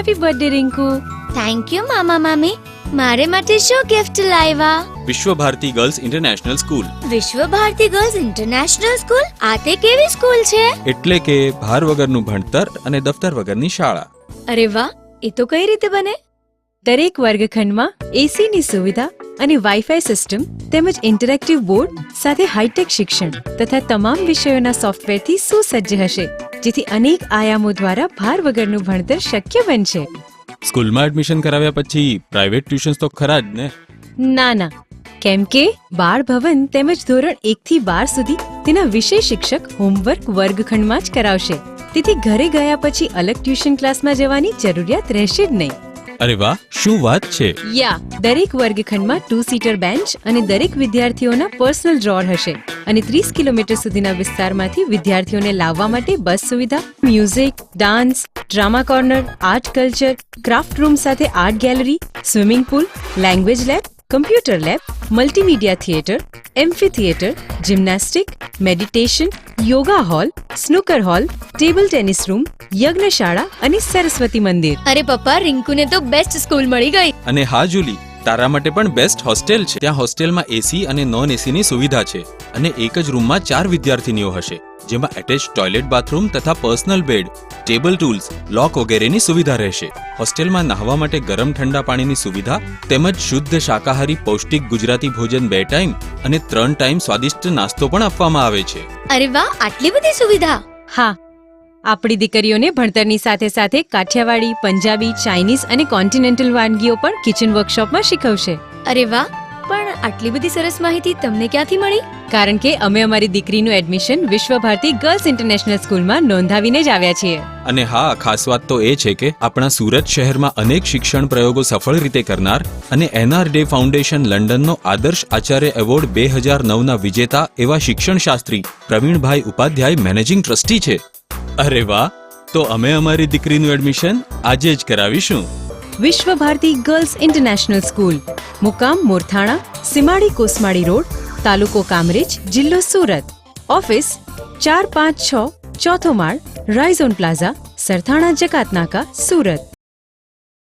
Happy birthday Rinku. Thank you મામા મામી. મારે માટે શું ગિફ્ટ લાવ્યા? વિશ્વ ભારતી ગર્લ્સ ઇન્ટરનેશનલ સ્કૂલ. વિશ્વ ભારતી ગર્લ્સ ઇન્ટરનેશનલ સ્કૂલ? આ તે કેવી સ્કૂલ છે? એટલે કે ભાર વગરનું ભણતર અને દફતર વગરની શાળા. અરે વાહ, એ તો કઈ રીતે બને? દરેક વર્ગખંડમાં એસીની સુવિધા અને વાઈફાઈ સિસ્ટમ તેમજ ઇન્ટરેક્ટિવ બોર્ડ સાથે હાઈટેક શિક્ષણ તથા તમામ વિષયોના સોફ્ટવેરથી સુસજ્જ હશે, જેથી અનેક આયામો દ્વારા ભાર વગરનું ભણતર શક્ય બનશે. સ્કૂલમાં એડમિશન કરાવ્યા પછી પ્રાઇવેટ ટ્યુશન્સ તો ખરા જ ને? ના, કેમ કે બાળ ભવન તેમજ ધોરણ 1 થી 12 સુધી તેના વિષય શિક્ષક હોમવર્ક વર્ગખંડમાં જ કરાવશે, તેથી ઘરે ગયા પછી અલગ ટ્યુશન ક્લાસમાં જવાની જરૂરિયાત રહેશે જ નહીં. અરે વાહ, શું વાત છે! દરેક વર્ગખંડમાં 2-સીટર બેન્ચ અને દરેક વિદ્યાર્થીઓના પર્સનલ ડ્રોઅર હશે અને 30 કિલોમીટર સુધીના વિસ્તારમાંથી વિદ્યાર્થીઓને લાવવા માટે બસ સુવિધા, music, dance, drama corner, art culture, craft room સાથે art gallery, swimming pool, language lab, computer lab, multimedia theatre, amphitheatre, gymnastic, meditation, yoga hall, snooker hall, table tennis room, યજ્ઞશાળા અને સરસ્વતી મંદિર. અરે પપ્પા, રિંકુને તો બેસ્ટ સ્કૂલ મળી ગઈ. અને હા જુલી, તારા માટે પણ બેસ્ટ હોસ્ટેલ છે. ત્યાં હોસ્ટેલમાં એસી અને નોન એસીની સુવિધા છે અને એક જ રૂમમાં 4 વિદ્યાર્થીનીઓ હશે, જેમાં એટેચ ટોયલેટ, બાથરૂમ તથા પર્સનલ બેડ, ટેબલ ટૂલ્સ, લોક વગેરેની સુવિધા રહેશે. હોસ્ટેલમાં નહાવા માટે ગરમ ઠંડા પાણીની સુવિધા તેમજ શુદ્ધ શાકાહારી પૌષ્ટિક ગુજરાતી ભોજન 2 ટાઈમ અને 3 ટાઈમ સ્વાદિષ્ટ નાસ્તો પણ આપવામાં આવે છે. અરે વાહ, આટલી બધી સુવિધા! હા, આપણી દીકરીઓને ભણતરની સાથે સાથે કાઠિયાવાડી, પંજાબી, ચાઇનીઝ અને કોન્ટિનેન્ટલ વાનગીઓ પણ કિચન વર્કશોપમાં શીખવશે. અરે વાહ, પણ આટલી બધી સરસ માહિતી તમને ક્યાંથી મળી? કારણ કે અમે અમારી દીકરીનું એડમિશન વિશ્વ ભારતી ગર્લ્સ ઇન્ટરનેશનલ સ્કૂલમાં નોંધાવીને જ આવ્યા છીએ. અને હા, ખાસ વાત તો એ છે કે આપણા સુરત શહેરમાં અનેક શિક્ષણ પ્રયોગો સફળ રીતે કરનાર અને એનઆર ડે ફાઉન્ડેશન લંડનનો આદર્શ આચાર્ય એવોર્ડ 2009ના વિજેતા એવા શિક્ષણ શાસ્ત્રી પ્રવીણભાઈ ઉપાધ્યાય મેનેજિંગ ટ્રસ્ટી છે. અરે વાહ, તો અમે અમારી દીકરીનું એડમિશન આજે જ કરાવીશું. વિશ્વ ભારતી ગર્લ્સ ઇન્ટરનેશનલ સ્કૂલ, મુકામ મોરથાણા, સીમાડી કોસમાડી રોડ, તાલુકો કામરેજ, જિલ્લો સુરત. ઓફિસ 456 ચોથો માળ, રાઇઝોન પ્લાઝા, સરથાણા જકાતનાકા, સુરત.